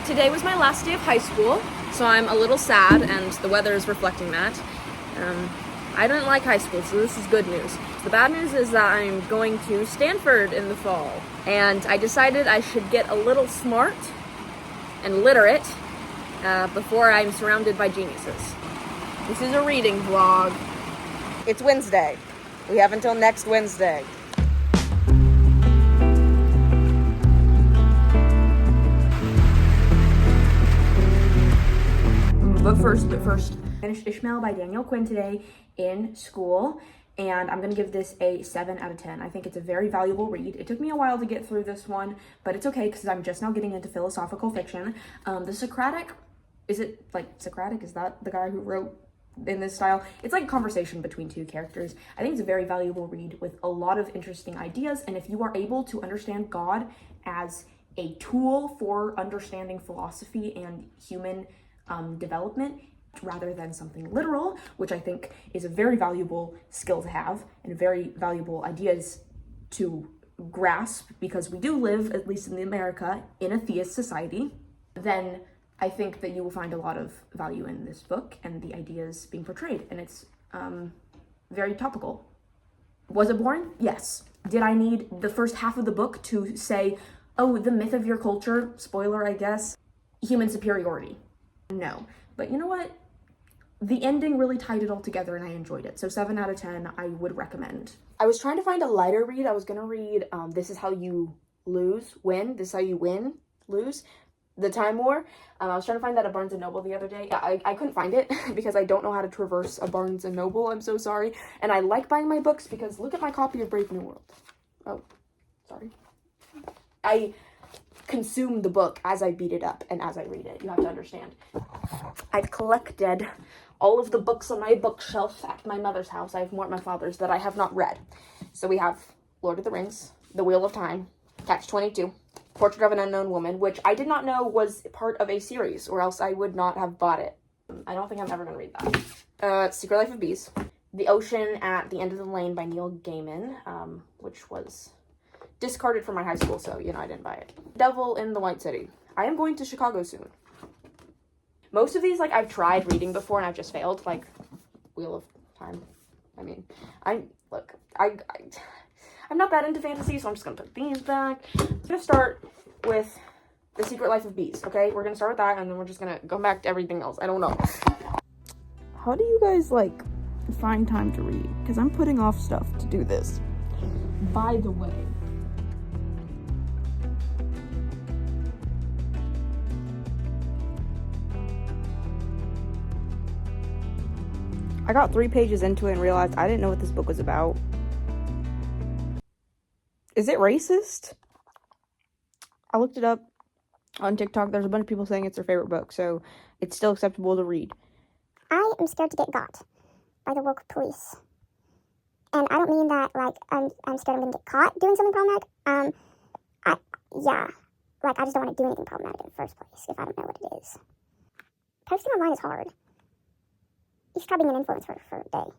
Today was my last day of high school, so I'm a little sad, and the weather is reflecting that. I didn't like high school, so this is good news. The bad news is that I'm going to Stanford in the fall, and I decided I should get a little smart and literate before I'm surrounded by geniuses. This is a reading vlog. It's Wednesday. We have until next Wednesday. But first, I finished Ishmael by Daniel Quinn today in school, and I'm gonna give this a 7 out of 10. I think it's a very valuable read. It took me a while to get through this one, but it's okay because I'm just now getting into philosophical fiction. The Socratic, is it like Socratic? Is that the guy who wrote in this style? It's like a conversation between two characters. I think it's a very valuable read with a lot of interesting ideas, and if you are able to understand God as a tool for understanding philosophy and human development rather than something literal, which I think is a very valuable skill to have and very valuable ideas to grasp, because we do live, at least in America, in a theist society, then I think that you will find a lot of value in this book and the ideas being portrayed, and it's very topical. Was it boring? Yes. Did I need the first half of the book to say, oh, the myth of your culture, spoiler I guess, human superiority? No. But you know what? The ending really tied it all together and I enjoyed it. So 7 out of 10, I would recommend. I was trying to find a lighter read. I was gonna read This Is How You Win. This Is How You Win, Lose, The Time War. I was trying to find that at Barnes & Noble the other day. I couldn't find it because I don't know how to traverse a Barnes & Noble. I'm so sorry. And I like buying my books because look at my copy of Brave New World. Oh, sorry. I consume the book as I beat it up and as I read it. You have to understand. I've collected all of the books on my bookshelf at my mother's house. I have more at my father's that I have not read. So we have Lord of the Rings, The Wheel of Time, Catch-22, Portrait of an Unknown Woman, which I did not know was part of a series, or else I would not have bought it. I don't think I'm ever going to read that. Secret Life of Bees, The Ocean at the End of the Lane by Neil Gaiman, which was discarded from my high school, so, you know, I didn't buy it. Devil in the White City. I am going to Chicago soon. Most of these, like, I've tried reading before and I've just failed, like Wheel of Time. I mean, I'm not that into fantasy, so I'm just gonna put these back. I'm gonna start with The Secret Life of Bees, okay? We're gonna start with that, and then we're just gonna go back to everything else. I don't know. How do you guys, like, find time to read? Because I'm putting off stuff to do this. By the way, I got 3 pages into it and realized I didn't know what this book was about. Is it racist? I looked it up on TikTok. There's a bunch of people saying it's their favorite book, so it's still acceptable to read. I am scared to get got by the woke police. And I don't mean that, like, I'm scared I'm going to get caught doing something problematic. I just don't want to do anything problematic in the first place if I don't know what it is. Posting online is hard. You should try being an influencer for a day.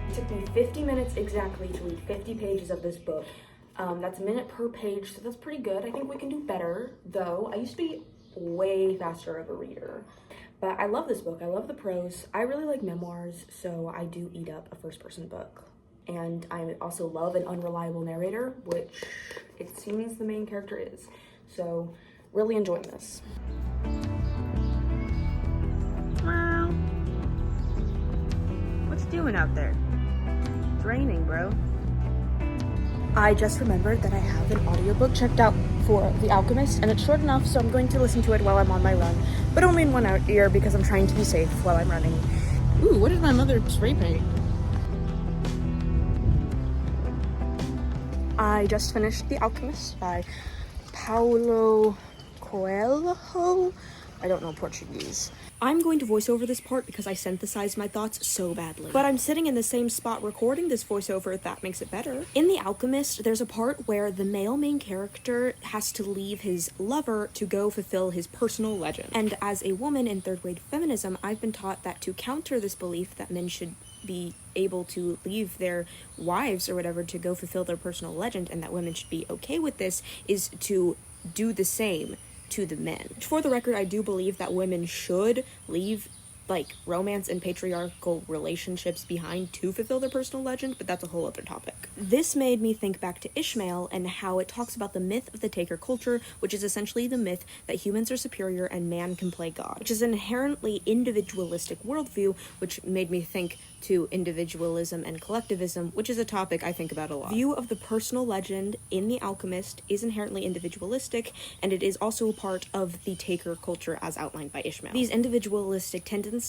It took me 50 minutes exactly to read 50 pages of this book. That's a minute per page, so that's pretty good. I think we can do better, though. I used to be way faster of a reader. But I love this book. I love the prose. I really like memoirs, so I do eat up a first-person book. And I also love an unreliable narrator, which it seems the main character is. So, really enjoying this. Wow. What's it doing out there? It's raining, bro. I just remembered that I have an audiobook checked out for The Alchemist, and it's short enough, so I'm going to listen to it while I'm on my run, but only in one ear because I'm trying to be safe while I'm running. Ooh, what did my mother spray paint? I just finished The Alchemist by Paulo Coelho. I don't know Portuguese. I'm going to voice over this part because I synthesized my thoughts so badly. But I'm sitting in the same spot recording this voiceover, if that makes it better. In The Alchemist, there's a part where the male main character has to leave his lover to go fulfill his personal legend. And as a woman in third grade feminism, I've been taught that to counter this belief that men should be able to leave their wives or whatever to go fulfill their personal legend, and that women should be okay with this, is to do the same to the men. For the record, I do believe that women should leave like romance and patriarchal relationships behind to fulfill their personal legend, but that's a whole other topic. This made me think back to Ishmael and how it talks about the myth of the taker culture, which is essentially the myth that humans are superior and man can play God, which is an inherently individualistic worldview, which made me think to individualism and collectivism, which is a topic I think about a lot. View of the personal legend in The Alchemist is inherently individualistic, and it is also a part of the taker culture as outlined by Ishmael. These individualistic tendencies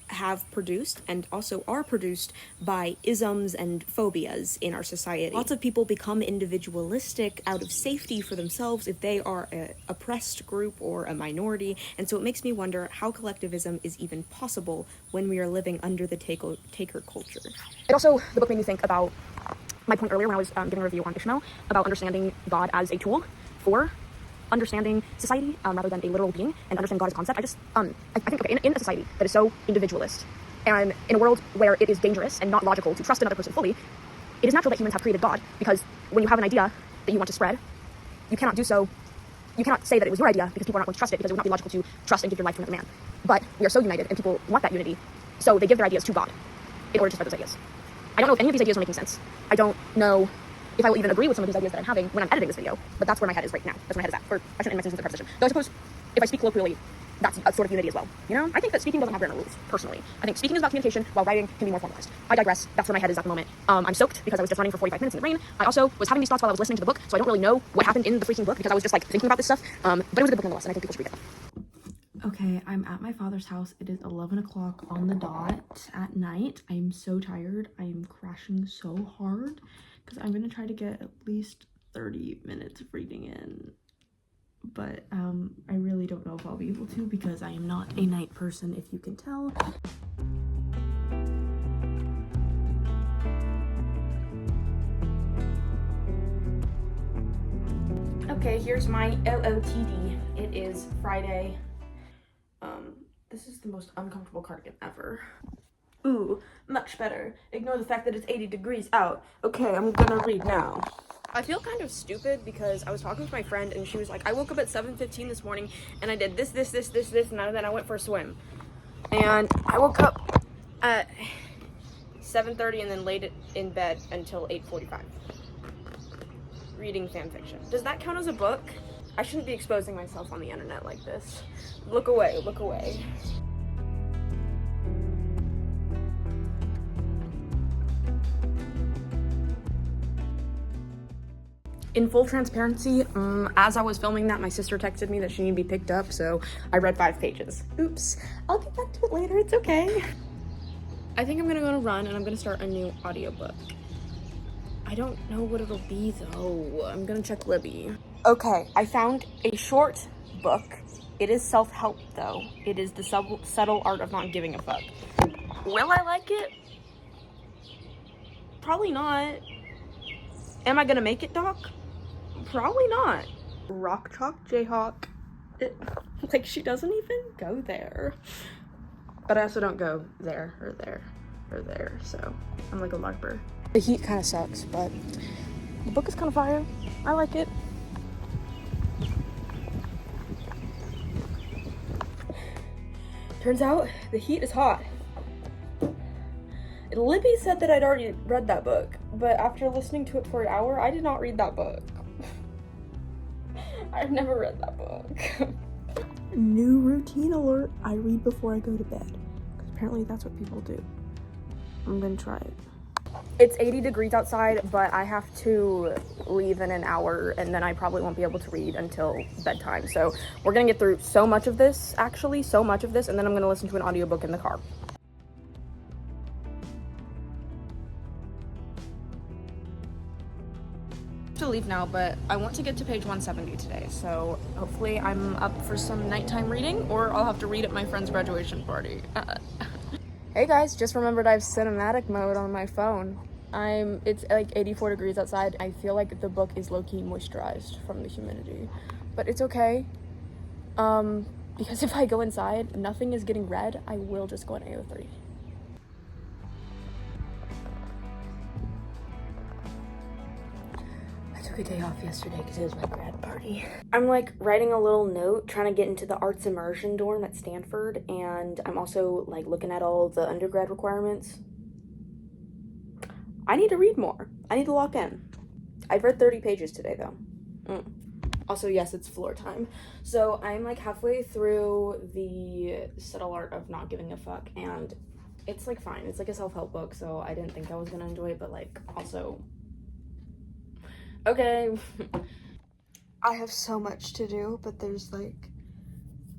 have produced and also are produced by isms and phobias in our society. Lots of people become individualistic out of safety for themselves if they are an oppressed group or a minority, and so it makes me wonder how collectivism is even possible when we are living under the taker culture. It also, the book made me think about my point earlier when I was giving a review on Ishmael about understanding God as a tool for understanding society rather than a literal being, and understand God as a concept. I think, okay, in a society that is so individualist, and in a world where it is dangerous and not logical to trust another person fully, it is natural that humans have created God, because when you have an idea that you want to spread, you cannot do so. You cannot say that it was your idea because people are not going to trust it, because it would not be logical to trust and give your life to another man. But we are so united, and people want that unity, so they give their ideas to God in order to spread those ideas. I don't know if any of these ideas are making sense. I don't know if I will even agree with some of these ideas that I'm having when I'm editing this video, but that's where my head is right now. That's where my head is at. Or I shouldn't end my sentence with a preposition. Though I suppose if I speak colloquially, that's a sort of unity as well. You know? I think that speaking doesn't have grammar rules, personally. I think speaking is about communication, while writing can be more formalized. I digress. That's where my head is at the moment. I'm soaked because I was just running for 45 minutes in the rain. I also was having these thoughts while I was listening to the book, so I don't really know what happened in the freaking book because I was just like thinking about this stuff. But it was a good book nonetheless, and I think people should read it. Okay, I'm at my father's house. It is 11 o'clock on the dot at night. I'm so tired. I am crashing so hard because I'm gonna try to get at least 30 minutes of reading in. But I really don't know if I'll be able to because I am not a night person, if you can tell. Okay, here's my OOTD. It is Friday. This is the most uncomfortable cardigan ever. Ooh, much better. Ignore the fact that it's 80 degrees out. Okay, I'm gonna read now. I feel kind of stupid because I was talking with my friend and she was like, I woke up at 7:15 this morning and I did this, and then I went for a swim. And I woke up at 7:30 and then laid it in bed until 8:45. Reading fan fiction. Does that count as a book? I shouldn't be exposing myself on the internet like this. Look away, look away. In full transparency, as I was filming that, my sister texted me that she needed to be picked up, so I read 5 pages. Oops. I'll get back to it later, it's okay. I think I'm gonna go on a run and I'm gonna start a new audiobook. I don't know what it'll be though. I'm gonna check Libby. Okay, I found a short book. It is self-help though. It is the subtle art of not giving a fuck. Will I like it? Probably not. Am I gonna make it, Doc? Probably not. Rock Chalk Jayhawk. Like, she doesn't even go there. But I also don't go there or there or there, so I'm like a larper. The heat kind of sucks, but the book is kind of fire. I like it. Turns out the heat is hot. Libby said that I'd already read that book, but after listening to it for an hour, I did not read that book. I've never read that book. New routine alert. I read before I go to bed. Because apparently that's what people do. I'm gonna try it. It's 80 degrees outside, but I have to leave in an hour, and then I probably won't be able to read until bedtime. So we're gonna get through so much of this, actually, so much of this, and then I'm gonna listen to an audiobook in the car. To leave now, but I want to get to page 170 today, so hopefully I'm up for some nighttime reading, or I'll have to read at my friend's graduation party. Hey guys, just remembered I have cinematic mode on my phone. It's like 84 degrees outside. I feel like the book is low-key moisturized from the humidity, but it's okay. Because if I go inside, nothing is getting read, I will just go on AO3. A day off yesterday because it was my grad party. I'm like writing a little note trying to get into the arts immersion dorm at Stanford, and I'm also like looking at all of the undergrad requirements. I need to read more. I need to lock in. I've read 30 pages today though. Also, yes, it's floor time. So I'm like halfway through the subtle art of not giving a fuck, and it's like fine. It's like a self-help book, so I didn't think I was gonna enjoy it, but like also okay. I have so much to do, but there's like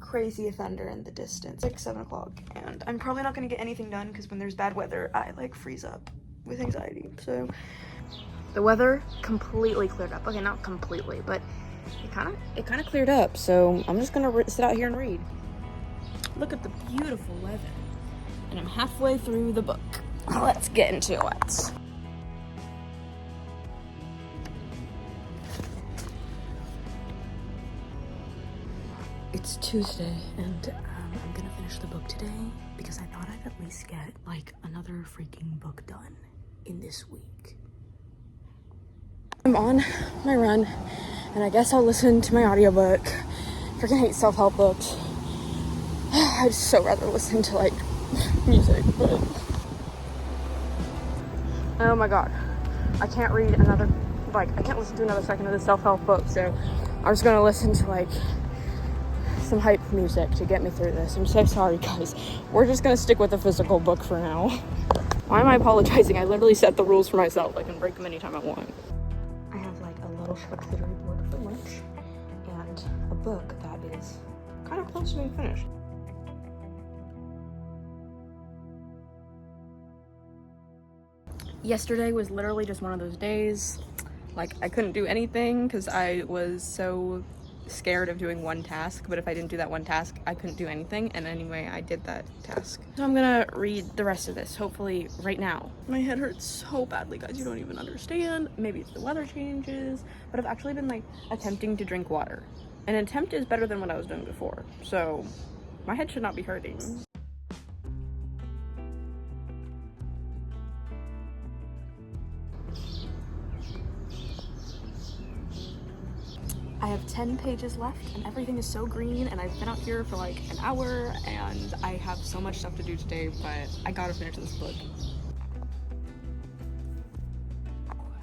crazy thunder in the distance. It's like 7 o'clock, and I'm probably not gonna get anything done because when there's bad weather, I like freeze up with anxiety. So the weather completely cleared up. Okay, not completely, but it kind of cleared up. So I'm just gonna sit out here and read. Look at the beautiful weather, and I'm halfway through the book. Let's get into it. It's Tuesday, and I'm gonna finish the book today because I thought I'd at least get like another freaking book done in this week. I'm on my run, and I guess I'll listen to my audiobook. Freaking hate self-help books. I'd so rather listen to like music, but oh my god, I can't read another, like I can't listen to another second of the self-help book, so I'm just gonna listen to like some hype music to get me through this. I'm so sorry guys. We're just gonna stick with the physical book for now. Why am I apologizing? I literally set the rules for myself. I can break them anytime I want. I have like a little charcuterie board for lunch and a book that is kind of close to being finished. Yesterday was literally just one of those days. Like I couldn't do anything because I was so scared of doing one task, but if I didn't do that one task, I couldn't do anything, and anyway, I did that task. So I'm gonna read the rest of this, hopefully right now. My head hurts so badly, guys, you don't even understand. Maybe it's the weather changes, but I've actually been like attempting to drink water. An attempt is better than what I was doing before, so my head should not be hurting. I have 10 pages left and everything is so green, and I've been out here for like an hour and I have so much stuff to do today, but I gotta finish this book.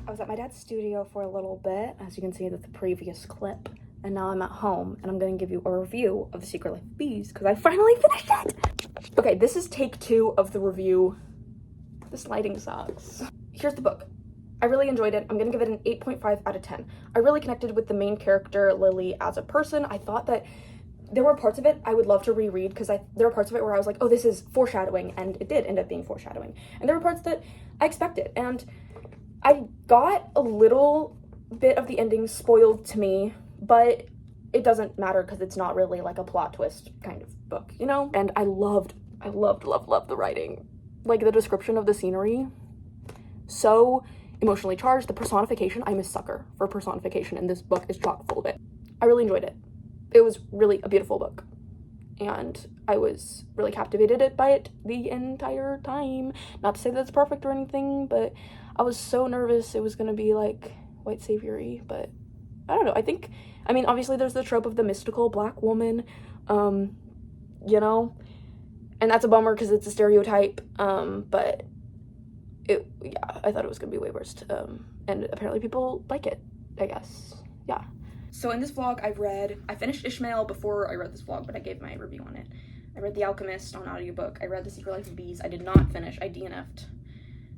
I was at my dad's studio for a little bit, as you can see with the previous clip, and now I'm at home and I'm gonna give you a review of The Secret Life of Bees because I finally finished it! Okay, this is take 2 of the review. This lighting sucks. Here's the book. I really enjoyed it. I'm gonna give it an 8.5 out of 10. I really connected with the main character, Lily, as a person. I thought that there were parts of it I would love to reread because there were parts of it where I was like, oh, this is foreshadowing, and it did end up being foreshadowing. And there were parts that I expected, and I got a little bit of the ending spoiled to me, but it doesn't matter because it's not really like a plot twist kind of book, you know? And I loved the writing. Like the description of the scenery, so emotionally charged. The personification, I'm a sucker for personification, and this book is chock full of it. I really enjoyed it. It was really a beautiful book, and I was really captivated by it the entire time. Not to say that it's perfect or anything, but I was so nervous it was gonna be like white saviory, but I don't know. I mean, obviously there's the trope of the mystical black woman, you know, and that's a bummer because it's a stereotype, but yeah, I thought it was gonna be way worse, and apparently people like it, I guess. Yeah. So in this vlog, I finished Ishmael before I read this vlog, but I gave my review on it. I read The Alchemist on audiobook. I read The Secret Life of Bees. I did not finish. I DNF'd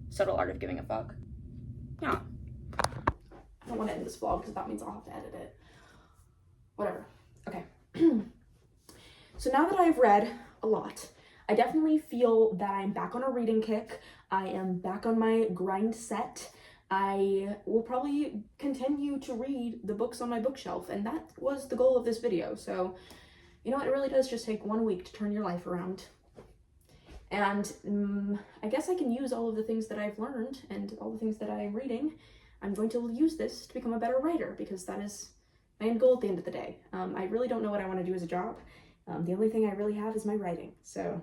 Subtle Art of Giving a Fuck. Yeah. I don't want to end this vlog because that means I'll have to edit it. Whatever. Okay. So now that I've read a lot, I definitely feel that I'm back on a reading kick. I am back on my grind set. I will probably continue to read the books on my bookshelf, and that was the goal of this video. So, you know, it really does just take 1 week to turn your life around. And I guess I can use all of the things that I've learned and all the things that I'm reading. I'm going to use this to become a better writer, because that is my end goal at the end of the day. I really don't know what I want to do as a job. The only thing I really have is my writing. So,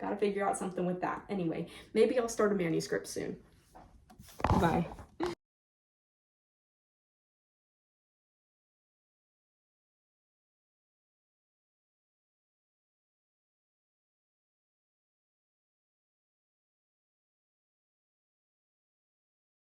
gotta figure out something with that. Anyway, maybe I'll start a manuscript soon. Bye.